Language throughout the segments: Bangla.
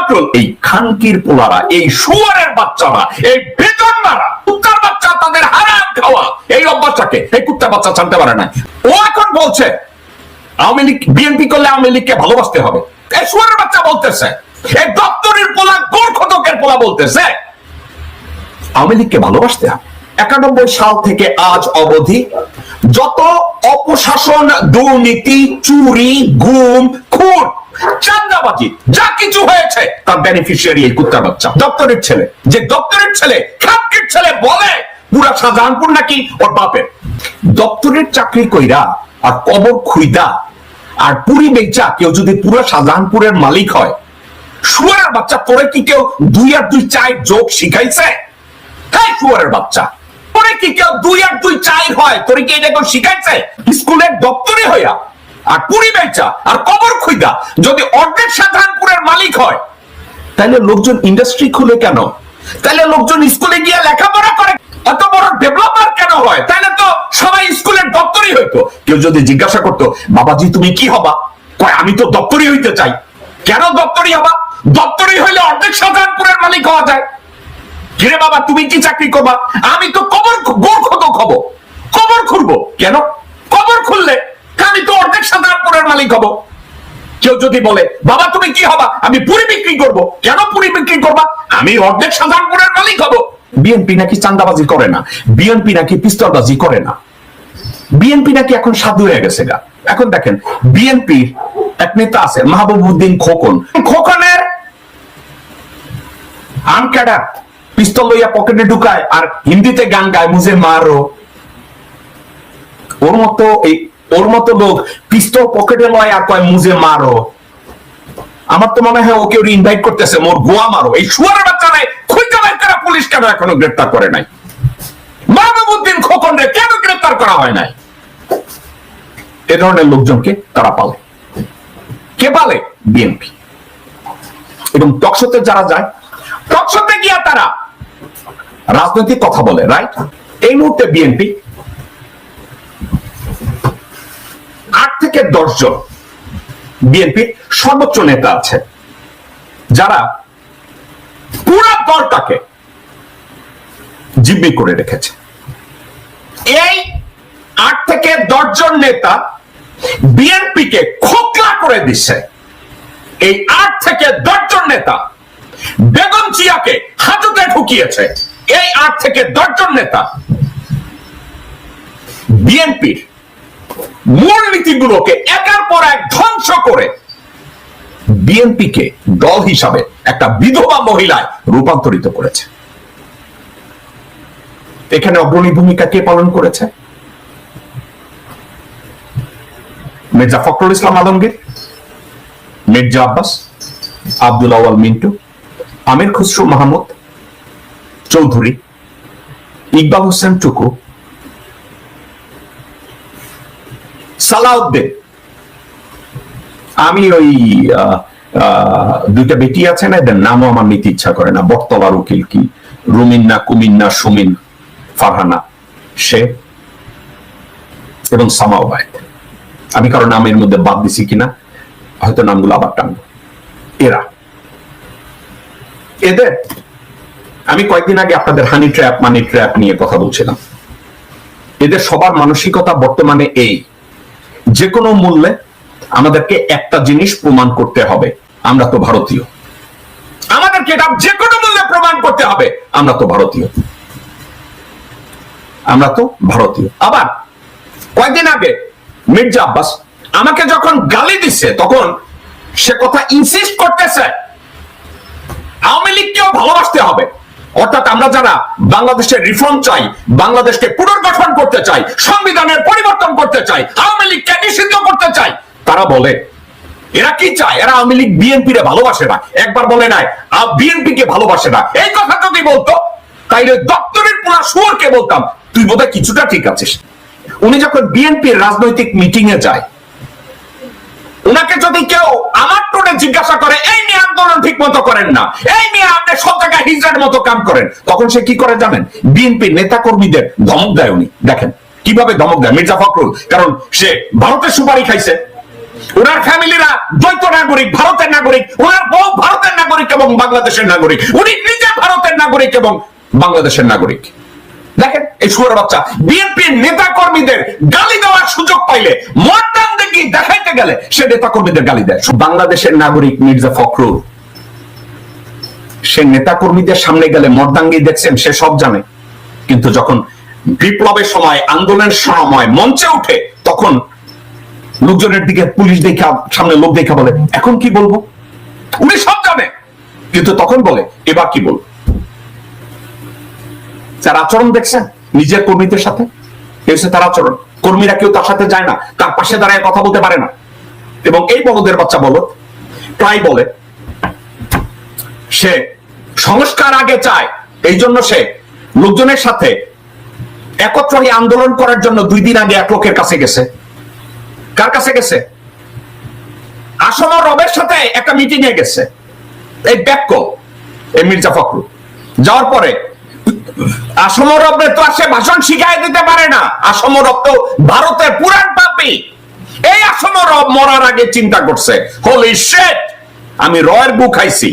ফখরুল, এই খানকির পোলারা, এই শুয়ারের বাচ্চারা, এই বেতন মারা কুত্তার বাচ্চা, তাদের হারাম খাওয়া এই অভ্যাসটাকে এই কুত্তার বাচ্চা জানতে পারে না। ও এখন বলছে আওয়ামী লীগ বিএনপি করলে আওয়ামী লীগকে ভালোবাসতে হবে। এই শুয়ারের বাচ্চা বলতেছে, এই দপ্তরের পোলা গোরখতকের পোলা বলতেছে আওয়ামী লীগকে ভালোবাসতে হবে। 91 সাল থেকে আজ অবধি যত অপশাসন, দুর্নীতি, চুরি, গুম, খুন, চাঁদাবাজি যা কিছু হয়েছে তার বেনিফিশিয়ারি এই কুত্তার বাচ্চা, দপ্তরের ছেলে। যে দপ্তরের ছেলে, খানকির ছেলে বলে পুরা শাহজাহানপুর নাকি ওর বাপের। দপ্তরের চাকরি কইরা আর কবর খুইদা আর পুরি বেচা কেউ যদি পুরো শাহজাহানপুরের মালিক হয়, শুয়ারের বাচ্চা তোরে কি কেউ 2 আর 2 4 যোগ শিখাইছে? হ্যাঁ, শুয়ারের বাচ্চা তোরে কি কেউ 2 আর 2 4 হয় তোরে কি এটা কেউ শিখাইছে? স্কুলের দপ্তরে হইয়া আর পুরি বেচা আর কবর খুইদা যদি অর্ধেক শাহজাহানপুরের মালিক হয়, তাহলে লোকজন ইন্ডাস্ট্রি খুলে কেন? তাহলে লোকজন স্কুলে গিয়ে লেখাপড়া করে এত বড় ডেভেলপার কেন হয়? তাহলে তো সবাই স্কুলের দপ্তরই হইতো। কেউ যদি জিজ্ঞাসা করতো বাবাজি তুমি কি হবা, কয় আমি তো দপ্তরই হইতে চাই। কেন দপ্তরই হবা? দপ্তরই হইলে অর্ধেক শাহজাহানপুরের মালিক হওয়া যায়। কিরে বাবা তুমি কি চাকরি করবা? আমি তো কবর গোরখতক হব, কবর খুলবো। কেন? কবর খুললে আমি তো অর্ধেক শাহজাহানপুরের মালিক হব। কেউ যদি বলে বাবা তুমি কি হবা? আমি পুরি বিক্রি করব। কেন পুরি বিক্রি করবা? আমি অর্ধেক শাহজাহানপুরের মালিক হব। বিএনপি নাকি চাঁদাবাজি করে না, বিএনপি নাকি পিস্তলবাজি করে না, বিএনপি নাকি এখন সাধু হয়ে গেছে গা। এখন দেখেন বিএনপির এক নেতা আছে মাহবুবউদ্দিন খোকন, খোকনের আমকাডা পিস্তল লইয়া পকেটে ঢুকায় আর হিন্দিতে গান গায় মুঝে মারো। ওর মতো লোক পিস্তল পকেটে লয় আর কয় মুঝে মারো। আমার তো মনে হয় ওকে ইনভাইট করতেছে মোর গোয়া মারো। এই শুয়ারের বাচ্চারে খুঁজে বের করা পুলিশ কেন এখনো গ্রেফতার করে নাই? মাহবুবউদ্দিন খোকন রে কেন গ্রেফতার করা হয় নাই? এ ধরনের লোকজনকে তারা পালে। কে পালে? বিএনপি। এবং টকশোতে যারা যায়, টকশোতে গিয়া তারা রাজনৈতিক কথা বলে, রাইট? এই মুহূর্তে বিএনপি 8 থেকে 10 জন বিএনপির সর্বোচ্চ নেতা আছে যারা পুরো দলটাকে জিম্মি করে রেখেছে। এই 8 থেকে 10 জন নেতা বিএনপিকে খোকলা করে দিচ্ছে। এই 8 থেকে 10 জন নেতা বেগম জিয়াকে হাজতে ঢুকিয়েছে। এই 8 থেকে 10 জন নেতা বিএনপির মূলনীতিগুলোকে একের পর এক ধ্বংস করে বিএনপিকে দল হিসাবে একটা বিধবা মহিলায় রূপান্তরিত করেছে। এখানে অগ্রণী ভূমিকা কে পালন করেছে? মির্জা ফখরুল ইসলাম আলমগীর, মির্জা আব্বাস, আব্দুল আওয়াল মিন্টু, আমির খুসরো মাহমুদ চৌধুরী, ইকবাল হোসেন টুকু, সালাউদ্দিন। আমি ওই 2টা বেটি আছে না, এদের নামও আমার নিতে ইচ্ছা করে না। বটতলার উকিল কি রুমিন্না, কুমিন্না, সুমিন, ফারহানা, সে এবং সামাওয়াত। আমি কারো নামের মধ্যে বাদ দিছি কিনা হয়তো নামগুলো আবার টানবো। এদের আমি কয়েকদিন আগে আপনাদের হানি ট্র্যাপ, মানি ট্র্যাপ নিয়ে কথা বলছিলাম। এদের সবার মানসিকতা বর্তমানে এই, যে কোনো মূল্যে আমাদেরকে একটা জিনিস প্রমাণ করতে হবে, আমরা তো ভারতীয়। আমাদেরকে এটা যে কোনো মূল্যে প্রমাণ করতে হবে, আমরা তো ভারতীয়, আমরা তো ভারতীয়। আবার কয়েকদিন আগে মির্জা আব্বাস আমাকে যখন গালি দিচ্ছে তখন সে কথা ইনসিস্ট করতেছে আওয়ামী লীগকেও ভালোবাসতে হবে। অর্থাৎ আমরা যারা বাংলাদেশের রিফর্ম চাই, বাংলাদেশকে পুনর্গঠন করতে চাই, সংবিধানের পরিবর্তন করতে চাই, আওয়ামী লীগকে নিষিদ্ধ করতে চাই, তারা বলে এরা কি চায়? এরা আওয়ামী লীগ বিএনপিরে ভালোবাসে না। একবার বলে নাই বিএনপি কে ভালোবাসে না। এই কথা যদি বলতো তাইলে দপ্তরের পুরা শুয়োরকে বলতাম তুই বোধহয় কিছুটা ঠিক আছিস। উনি যখন বিএনপির রাজনৈতিক মিটিং এ যায়, উনাকে যদি কেউ আমার টোনে জিজ্ঞাসা করে এই নিয়ে আন্দোলন ঠিক মতো করেন না, এই নিয়ে আপনি সব জায়গায় হিজড়ার মতো কাম করেন, তখন সে কি করে জানেন? বিএনপির নেতা কর্মীদের ধমক দেয়। উনি দেখেন কিভাবে ধমক দেয় মির্জা ফখরুল, কারণ সে ভারতের সুপারি খাইছে, ওনার ফ্যামিলিরা দ্বৈত নাগরিক, ভারতের নাগরিক, ওনার বউ ভারতের নাগরিক এবং বাংলাদেশের নাগরিক, উনি নিজে ভারতের নাগরিক এবং বাংলাদেশের নাগরিক। দেখেন এই শুয়োরের বাচ্চা বিএনপির নেতা কর্মীদের গালি দেওয়ার সুযোগ পাইলে মর্দানদেরকে দেখাইতে গেলে সে নেতা কর্মীদের গালি দেয়। বাংলাদেশের নাগরিক মির্জা ফখরুল, সে নেতা কর্মীদের সামনে গেলে মর্দাঙ্গি দেখছেন, সে সব জানে। কিন্তু যখন বিপ্লবের সময়, আন্দোলনের সময় মঞ্চে উঠে, তখন লোকজনের দিকে পুলিশ দেখা, সামনে লোক দেখা বলে এখন কি বলবো। উনি সব জানে, কিন্তু তখন বলে এবার কি বলবো। তার আচরণ দেখছেন নিজের কর্মীদের সাথে, তার আচরণ। কর্মীরা কেউ তার সাথে যায় না, তার পাশে দাঁড়ায় কথা বলতে পারে না। এবং এই বলদের বাচ্চা বলদ প্রায় বলে সে সংস্কার আগে চায়, এই জন্য সে লোকজনের সাথে একত্র হয়ে আন্দোলন করার জন্য 2 দিন আগে এক লোকের কাছে গেছে। কার কাছে গেছে? আসম রবের সাথে একটা মিটিং এ গেছে এই ব্যাক্য এই মির্জা ফখরুল। যাওয়ার পরে আসম রবের তো আসে ভাষণ শিখাই দিতে পারে না। আসম রব তো ভারতের পুরান পাপী। এই আসম রব মরার আগে চিন্তা করছে, হোলি শিট, আমি রয়ের গু খাইছি।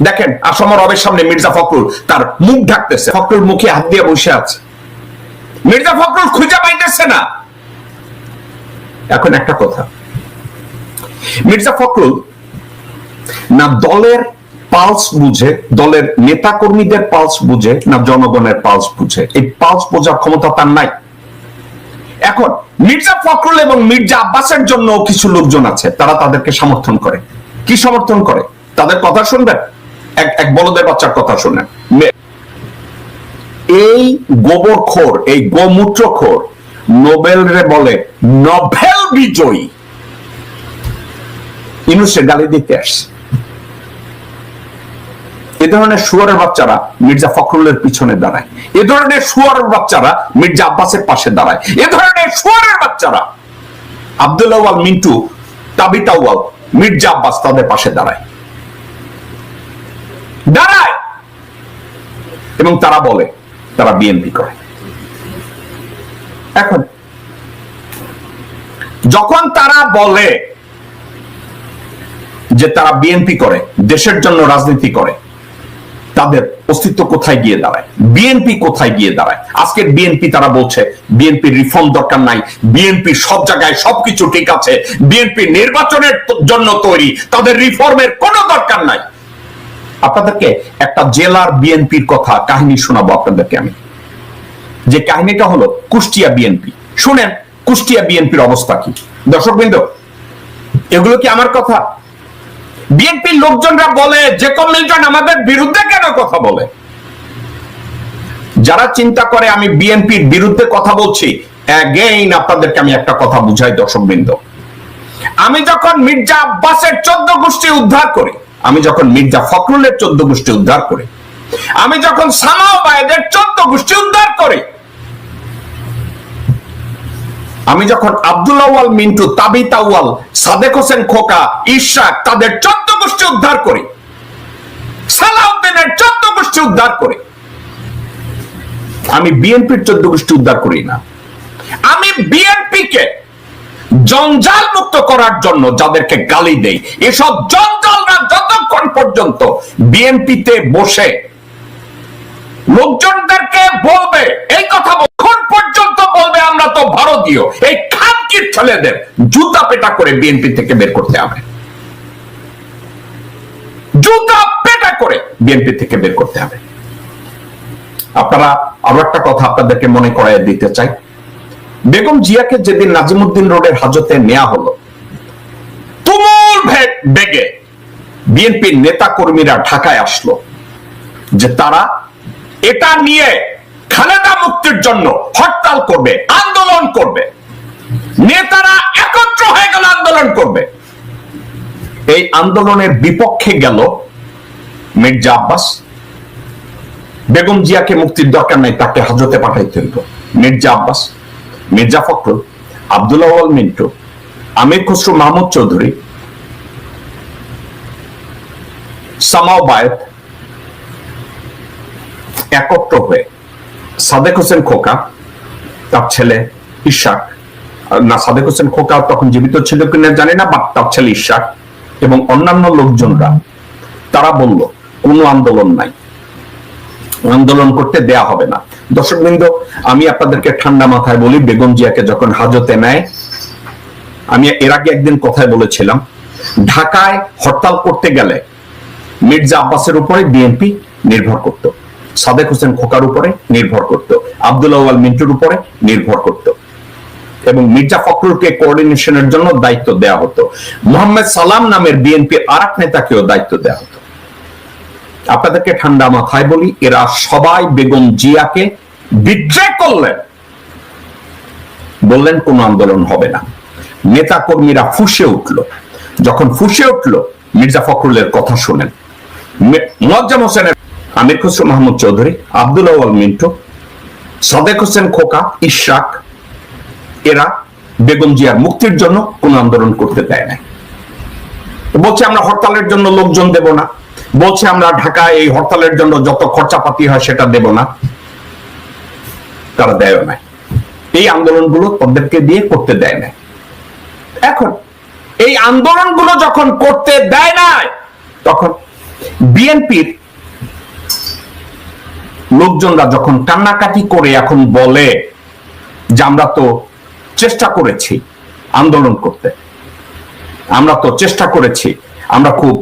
দেখেন আসম রবের সামনে মির্জা ফখরুল তার মুখ ঢাকতেছে, ফখরুল মুখে হাত দিয়ে বসে আছে। মির্জা ফখরুল খুঁজে পাইতেছে না। এখন একটা কথা, মির্জা ফখরুল না দলের পালস বুঝে, দলের নেতা কর্মীদের পালস বুঝে, না জনগণের পালস বুঝে। এই পালস বোঝার ক্ষমতা তার নাই। এখন মির্জা ফখরুল এবং মির্জা আব্বাসের জন্য কিছু লোকজন আছে, তারা তাদেরকে সমর্থন করে। কি সমর্থন করে? তাদের কথা শুনবেন, এক বলদের বাচ্চার কথা শুনেন। এই গোবরখোর, এই গোমূত্রখোর নোবেল রে বলে নোবেল বিজয়ী, ইনুসে গালি দিতে আসছে। এ ধরনের শুয়োরের বাচ্চারা মির্জা ফখরুলের পিছনে দাঁড়ায়, এ ধরনের শুয়োরের বাচ্চারা মির্জা আব্বাসের পাশে দাঁড়ায়, এ ধরনের শুয়োরের বাচ্চারা আব্দুল আউয়াল মিন্টু, তাবিত আউয়াল, মির্জা আব্বাস তাদের পাশে দাঁড়ায় এবং তারা বলে তারা বিএনপি করে। এখন যখন তারা বলে যে তারা বিএনপি করে, দেশের জন্য রাজনীতি করে, তাদের অস্তিত্ব কোথায় গিয়ে দাঁড়ায়? বিএনপি কোথায় গিয়ে দাঁড়ায়? আজকের বিএনপি তারা বলছে বিএনপি রিফর্ম দরকার নাই, বিএনপি সব জায়গায় সবকিছু ঠিক আছে, বিএনপি নির্বাচনের জন্য তৈরি, তাদের রিফর্মের কোনো দরকার নাই। আপনাদেরকে একটা জেলার বিএনপির কথা কাহিনী শোনাবো আপনাদেরকে আমি। যে কাহিনীটা হলো কুষ্টিয়া বিএনপি। শুনেন কুষ্টিয়া বিএনপির অবস্থা কি। দর্শকবৃন্দ, এগুলো কি আমার কথা? বিএনপির লোকজনরা বলে যে মিল্টন আমাদের বিরুদ্ধে কেন কথা বলে? যারা চিন্তা করে আমি বিএনপির বিরুদ্ধে কথা বলছি, অ্যাগেইন আপনাদেরকে আমি একটা কথা বুঝাই দর্শকবৃন্দ। আমি যখন মির্জা আব্বাসের 14 গোষ্ঠী উদ্ধার করি, আমি যখন মির্জা ফখরুলের 14 গোষ্ঠী উদ্ধার করি, আমি যখন সামাও বায়েদের 14 গোষ্ঠী উদ্ধার করি, আমি যখন আব্দুল আউয়াল মিন্টু, তাবিত আউয়াল, সাদেক হোসেন খোকা, ইশাক তাদের 14 গোষ্ঠী উদ্ধার করি, সালাউদ্দিনের 14 গোষ্ঠী উদ্ধার করি, আমি বিএনপির 14 গোষ্ঠী উদ্ধার করি না। আমি বিএনপিকে জঞ্জাল মুক্ত করার জন্য যাদেরকে গালি দেই, এসব জঞ্জালরা যতক্ষণ পর্যন্ত বিএনপিতে বসে লোকজনদেরকে বলবে এই কথা, তখন পর্যন্ত বলবে আমরা তো ভারতীয়, এই খানকির ছেলেদের জুতা পেটা করে বিএনপি থেকে বের করতে হবে, জুতা পেটা করে বিএনপি থেকে বের করতে হবে। আপনারা আরো একটা কথা আপনাদেরকে মনে করাই দিতে চাই। বেগম জিয়াকে যেদিন নাজিমুদ্দিন রোডের হাজতে নেওয়া হলো, তুমুল বেগে বিএনপির নেতা কর্মীরা ঢাকায় আসলো যে তারা এটা নিয়ে খালেদা মুক্তির জন্য হরতাল করবে, আন্দোলন করবে। নেতারা একত্র হয়ে গেল, আন্দোলন করবে। এই আন্দোলনের বিপক্ষে গেল মির্জা আব্বাস। বেগম জিয়াকে মুক্তির দরকার নাই, তাকে হাজতে পাঠাইতে হইব। মির্জা আব্বাস, মির্জা ফখরুল, আব্দুল আউয়াল মিন্টু, আমির খসরু মাহমুদ চৌধুরী, সামাও বায়েত একত্র হয়ে সাদেক হোসেন খোকা, তার ছেলে ইশাক, না সাদেক হোসেন খোকা তখন জীবিত ছিল কিনা জানি না, বাট তার ছেলে ইশাক এবং অন্যান্য লোকজনরা তারা বলল কোনো আন্দোলন নাই, আন্দোলন করতে দেয়া হবে না। দর্শকবৃন্দ, আমি আপনাদেরকে ঠান্ডা মাথায় বলি, বেগম জিয়াকে যখন হাজতে নেয়, আমি এর আগে একদিন কথায় বলেছিলাম, ঢাকায় হরতাল করতে গেলে মির্জা আব্বাসের উপরে বিএনপি নির্ভর করত, সাদেক হোসেন খোকার উপরে নির্ভর করত, আব্দুল আউয়াল মিন্টুর উপরে নির্ভর করত, এবং মির্জা ফখরুলকে কোঅর্ডিনেশনের জন্য দায়িত্ব দেওয়া হতো। মোহাম্মদ সালাম নামের বিএনপির আরেক নেতাকেও দায়িত্ব দেওয়া হতো। আপনাদেরকে ঠান্ডা মাথায় বলি, এরা সবাই বেগম জিয়াকে বিট্রে করলেন, বললেন কোন আন্দোলন হবে না। নেতা কর্মীরা ফুঁসে উঠল। যখন ফুঁসে উঠল, মির্জা ফখরুলের কথা শুনেন, মোয়াজ্জেম হোসেনের, আমির খসরু মাহমুদ চৌধুরী, আব্দুল আউয়াল মিন্টু, সাদেক হোসেন খোকা, ইশরাক, এরা বেগম জিয়ার মুক্তির জন্য কোন আন্দোলন করতে দেয় না। বলছে আমরা হরতালের জন্য লোকজন দেব না, বলছে আমরা ঢাকায় এই হরতালের জন্য যত খরচাপাতি হয় সেটা দেব না, তারা দেয় না। এই আন্দোলনগুলো তাদেরকে দিয়ে করতে দেয় না। এখন এই আন্দোলনগুলো যখন করতে দেয় না, তখন বিএনপির লোকজনরা যখন কান্নাকাটি করে এখন বলে যে আমরা তো চেষ্টা করেছি আন্দোলন করতে, আমরা তো চেষ্টা করেছি, আমরা খুব